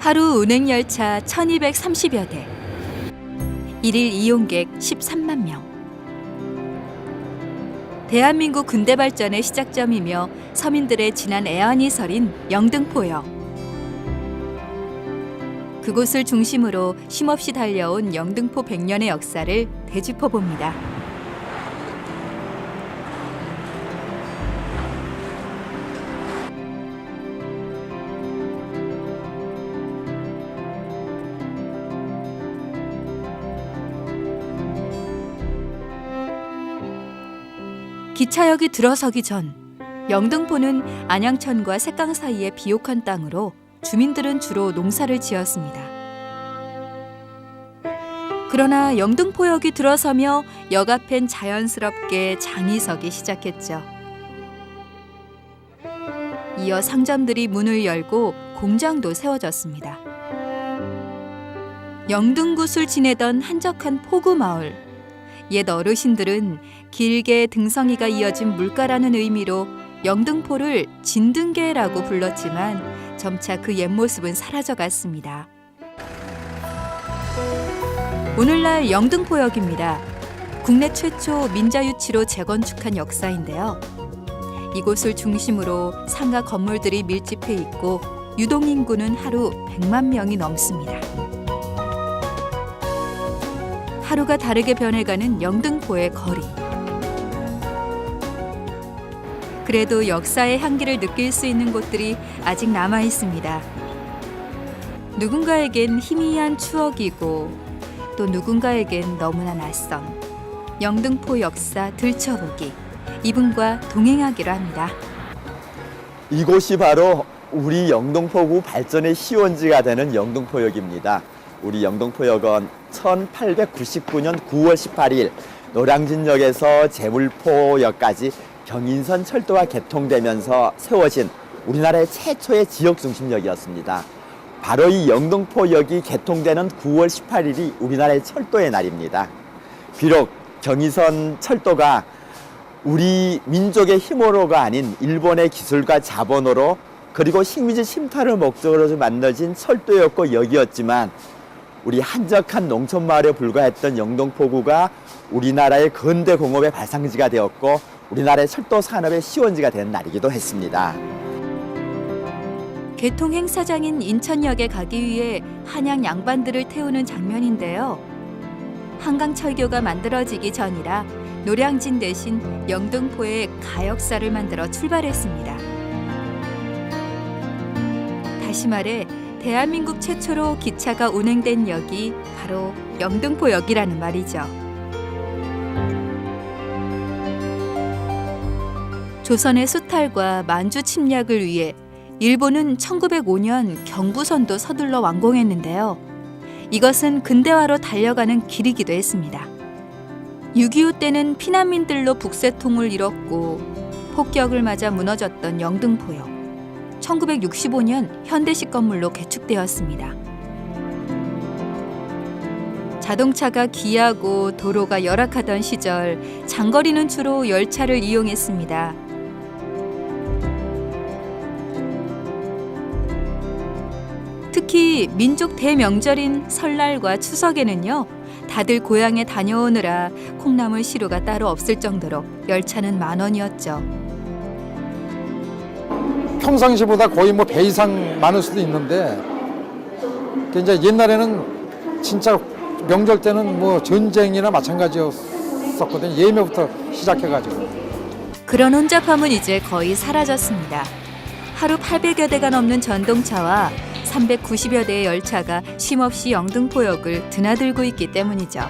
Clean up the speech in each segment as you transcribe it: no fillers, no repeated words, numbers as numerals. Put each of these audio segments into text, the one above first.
하루 운행 열차 1230여 대, 일일 이용객 13만 명. 대한민국 근대 발전의 시작점이며 서민들의 지난 애환이 서린 영등포역. 그곳을 중심으로 쉼없이 달려온 영등포 100년의 역사를 되짚어 봅니다. 기차역이 들어서기 전 영등포는 안양천과 색강 사이의 비옥한 땅으로 주민들은 주로 농사를 지었습니다. 그러나 영등포역이 들어서며 역 앞엔 자연스럽게 장이 서기 시작했죠. 이어 상점들이 문을 열고 공장도 세워졌습니다. 영등굿을 지내던 한적한 포구마을. 옛 어르신들은 길게 등성이가 이어진 물가라는 의미로 영등포를 진등계라고 불렀지만 점차 그 옛 모습은 사라져갔습니다. 오늘날 영등포역입니다. 국내 최초 민자유치로 재건축한 역사인데요. 이곳을 중심으로 상가 건물들이 밀집해 있고 유동인구는 하루 100만 명이 넘습니다. 하루가 다르게 변해가는 영등포의 거리. 그래도 역사의 향기를 느낄 수 있는 곳들이 아직 남아 있습니다. 누군가에겐 희미한 추억이고 또 누군가에겐 너무나 낯선 영등포 역사 들춰보기. 이분과 동행하기로 합니다. 이곳이 바로 우리 영등포구 발전의 시원지가 되는 영등포역입니다. 우리 영등포역은 1899년 9월 18일 노량진역에서 제물포역까지 경인선 철도가 개통되면서 세워진 우리나라의 최초의 지역중심역이었습니다. 바로 이 영등포역이 개통되는 9월 18일이 우리나라의 철도의 날입니다. 비록 경인선 철도가 우리 민족의 힘으로가 아닌 일본의 기술과 자본으로 그리고 식민지 침탈을 목적으로 만들어진 철도였고 역이었지만 우리 한적한 농촌마을에 불과했던 영등포구가 우리나라의 근대 공업의 발상지가 되었고 우리나라의 철도 산업의 시원지가 된 날이기도 했습니다. 개통 행사장인 인천역에 가기 위해 한양 양반들을 태우는 장면인데요. 한강철교가 만들어지기 전이라 노량진 대신 영등포에 가역사를 만들어 출발했습니다. 다시 말해 대한민국 최초로 기차가 운행된 역이 바로 영등포역이라는 말이죠. 조선의 수탈과 만주 침략을 위해 일본은 1905년 경부선도 서둘러 완공했는데요. 이것은 근대화로 달려가는 길이기도 했습니다. 6.25 때는 피난민들로 북새통을 잃었고 폭격을 맞아 무너졌던 영등포역. 1965년 현대식 건물로 개축되었습니다. 자동차가 귀하고 도로가 열악하던 시절 장거리는 주로 열차를 이용했습니다. 특히 민족 대명절인 설날과 추석에는요, 다들 고향에 다녀오느라 콩나물 시루가 따로 없을 정도로 열차는 만원이었죠. 평상시보다 거의 배 이상 많을 수도 있는데, 이제 옛날에는 진짜 명절 때는 전쟁이나 마찬가지였었거든요. 예매부터 시작해가지고. 그런 혼잡함은 이제 거의 사라졌습니다. 하루 800여 대가 넘는 전동차와 390여 대의 열차가 쉼없이 영등포역을 드나들고 있기 때문이죠.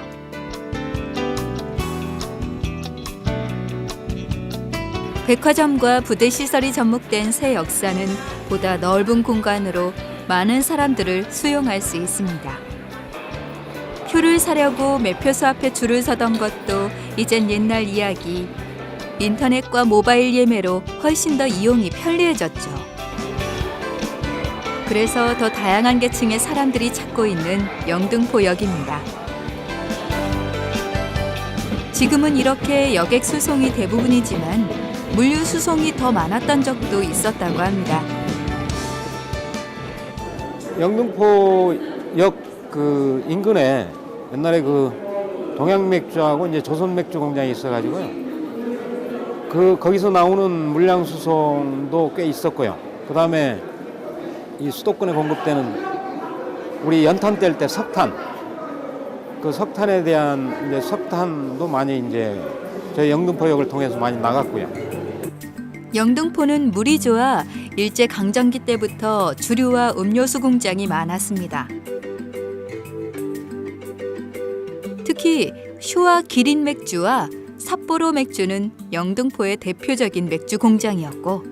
백화점과 부대 시설이 접목된 새 역사는 보다 넓은 공간으로 많은 사람들을 수용할 수 있습니다. 표를 사려고 매표소 앞에 줄을 서던 것도 이젠 옛날 이야기. 인터넷과 모바일 예매로 훨씬 더 이용이 편리해졌죠. 그래서 더 다양한 계층의 사람들이 찾고 있는 영등포역입니다. 지금은 이렇게 여객 수송이 대부분이지만 물류 수송이 더 많았던 적도 있었다고 합니다. 영등포역 그 인근에 옛날에 그 동양맥주하고 이제 조선맥주 공장이 있어가지고요. 거기서 나오는 물량 수송도 꽤 있었고요. 그 다음에 이 수도권에 공급되는 우리 연탄 뗄 때 석탄, 그 석탄에 대한 이제 석탄도 많이 이제 저희 영등포역을 통해서 많이 나갔고요. 영등포는 물이 좋아 일제 강점기 때부터 주류와 음료수 공장이 많았습니다. 특히 쇼와 기린 맥주와 삿포로 맥주는 영등포의 대표적인 맥주 공장이었고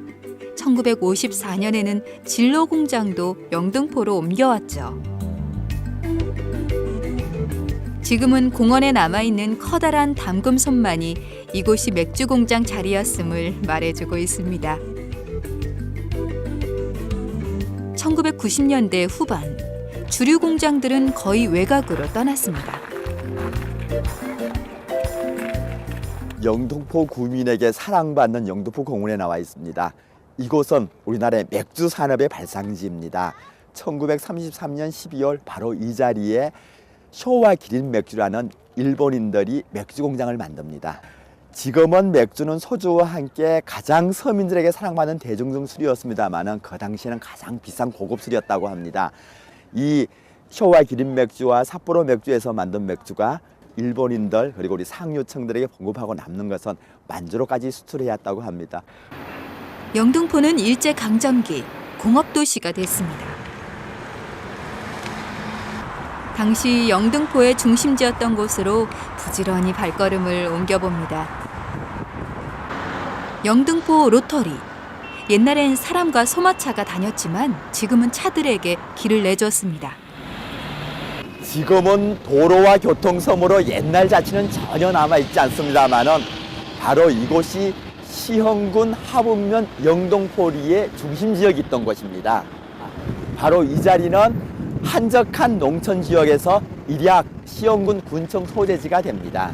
1954년에는 진로 공장도 영등포로 옮겨왔죠. 지금은 공원에 남아있는 커다란 담금 손만이 이곳이 맥주 공장 자리였음을 말해주고 있습니다. 1990년대 후반, 주류 공장들은 거의 외곽으로 떠났습니다. 영등포 구민에게 사랑받는 영등포 공원에 나와 있습니다. 이곳은 우리나라의 맥주 산업의 발상지입니다. 1933년 12월 바로 이 자리에 쇼와 기린 맥주라는 일본인들이 맥주 공장을 만듭니다. 지금은 맥주는 소주와 함께 가장 서민들에게 사랑받는 대중적 술이었습니다만 그 당시에는 가장 비싼 고급 술이었다고 합니다. 이 쇼와 기린 맥주와 삿포로 맥주에서 만든 맥주가 일본인들 그리고 우리 상류층들에게 공급하고 남는 것은 만주로까지 수출해야 했다고 합니다. 영등포는 일제 강점기 공업도시가 됐습니다. 당시 영등포의 중심지였던 곳으로 부지런히 발걸음을 옮겨봅니다. 영등포 로터리. 옛날엔 사람과 소마차가 다녔지만 지금은 차들에게 길을 내줬습니다. 지금은 도로와 교통섬으로 옛날 자치는 전혀 남아있지 않습니다만은 바로 이곳이 시흥군 하북면 영등포리의 중심지역이 있던 곳입니다. 바로 이 자리는 한적한 농촌지역에서 일약 시흥군 군청 소재지가 됩니다.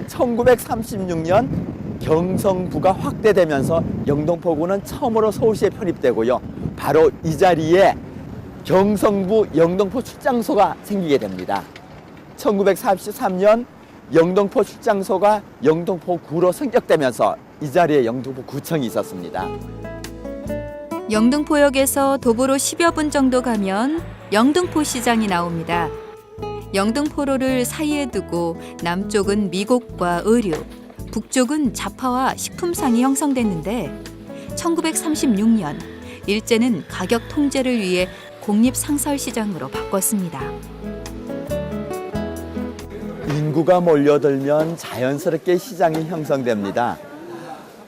1936년 경성부가 확대되면서 영등포구는 처음으로 서울시에 편입되고요. 바로 이 자리에 경성부 영등포 출장소가 생기게 됩니다. 1943년 영등포 출장소가 영등포구로 승격되면서 이 자리에 영등포구청이 있었습니다. 영등포역에서 도보로 10여 분 정도 가면 영등포 시장이 나옵니다. 영등포로를 사이에 두고 남쪽은 미곡과 의류, 북쪽은 잡화와 식품상이 형성됐는데 1936년 일제는 가격 통제를 위해 공립상설시장으로 바꿨습니다. 인구가 몰려들면 자연스럽게 시장이 형성됩니다.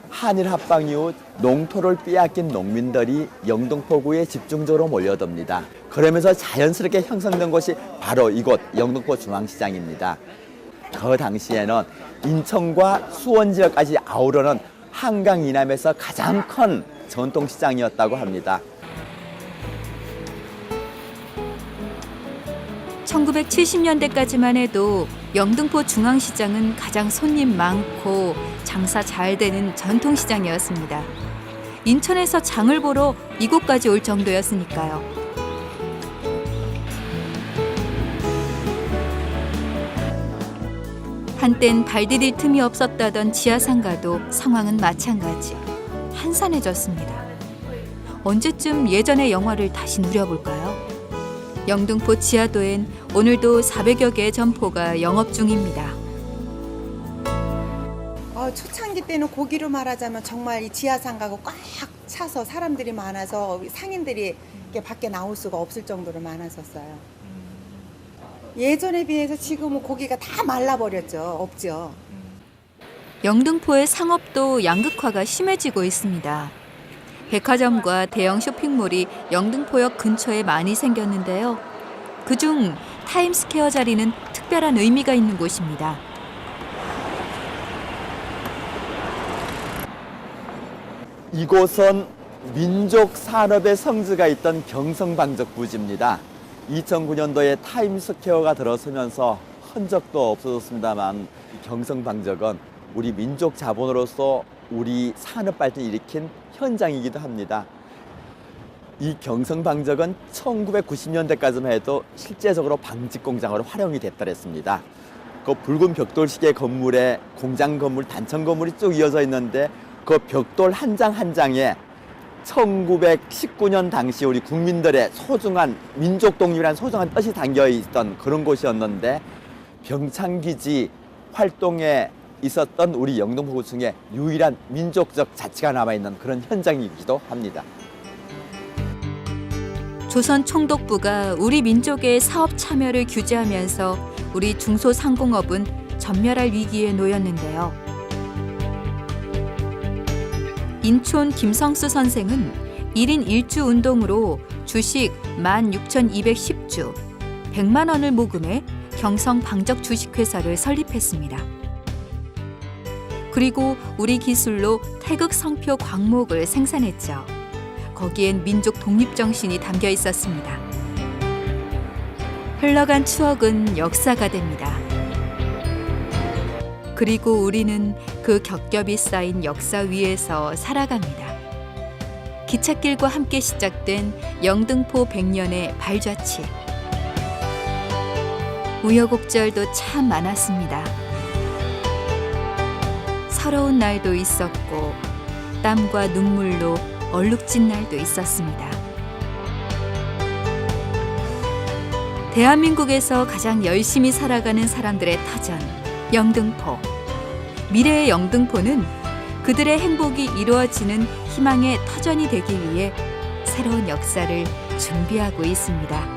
한일 합방 이후 농토를 빼앗긴 농민들이 영등포구에 집중적으로 몰려듭니다. 그러면서 자연스럽게 형성된 곳이 바로 이곳 영등포 중앙시장입니다. 그 당시에는 인천과 수원 지역까지 아우르는 한강 이남에서 가장 큰 전통시장이었다고 합니다. 1970년대까지만 해도 영등포 중앙시장은 가장 손님 많고 장사 잘 되는 전통시장이었습니다. 인천에서 장을 보러 이곳까지 올 정도였으니까요. 한땐 발디딜 틈이 없었다던 지하상가도 상황은 마찬가지. 한산해졌습니다. 언제쯤 예전의 영화를 다시 누려볼까요? 영등포 지하도엔 오늘도 400여 개의 점포가 영업 중입니다. 초창기 때는 고기로 말하자면 정말 이 지하상가가 꽉 차서 사람들이 많아서 상인들이 이렇게 밖에 나올 수가 없을 정도로 많았었어요. 예전에 비해서 지금은 고기가 다 말라버렸죠. 없죠. 영등포의 상업도 양극화가 심해지고 있습니다. 백화점과 대형 쇼핑몰이 영등포역 근처에 많이 생겼는데요. 그중 타임스퀘어 자리는 특별한 의미가 있는 곳입니다. 이곳은 민족 산업의 성지가 있던 경성방적 부지입니다. 2009년도에 타임스퀘어가 들어서면서 흔적도 없어졌습니다만 경성방적은 우리 민족 자본으로서 우리 산업 발전을 일으킨 현장이기도 합니다. 이 경성방적은 1990년대까지만 해도 실제적으로 방직 공장으로 활용이 됐더랬습니다. 그 붉은 벽돌식의 건물에 공장 건물, 단청 건물이 쭉 이어져 있는데 그 벽돌 한 장 한 장에 1919년 당시 우리 국민들의 소중한 민족 독립이라는 소중한 뜻이 담겨 있던 그런 곳이었는데 병창기지 활동에 있었던 우리 영등포구청의 유일한 민족적 자치가 남아있는 그런 현장이기도 합니다. 조선 총독부가 우리 민족의 사업 참여를 규제하면서 우리 중소상공업은 전멸할 위기에 놓였는데요. 인촌 김성수 선생은 1인 1주 운동으로 주식 16,210주, 100만 원을 모금해 경성 방적 주식회사를 설립했습니다. 그리고 우리 기술로 태극 성표 광목을 생산했죠. 거기엔 민족 독립 정신이 담겨 있었습니다. 흘러간 추억은 역사가 됩니다. 그리고 우리는 그 겹겹이 쌓인 역사 위에서 살아갑니다. 기찻길과 함께 시작된 영등포 100년의 발자취. 우여곡절도 참 많았습니다. 서러운 날도 있었고 땀과 눈물로 얼룩진 날도 있었습니다. 대한민국에서 가장 열심히 살아가는 사람들의 터전, 영등포. 미래의 영등포는 그들의 행복이 이루어지는 희망의 터전이 되기 위해 새로운 역사를 준비하고 있습니다.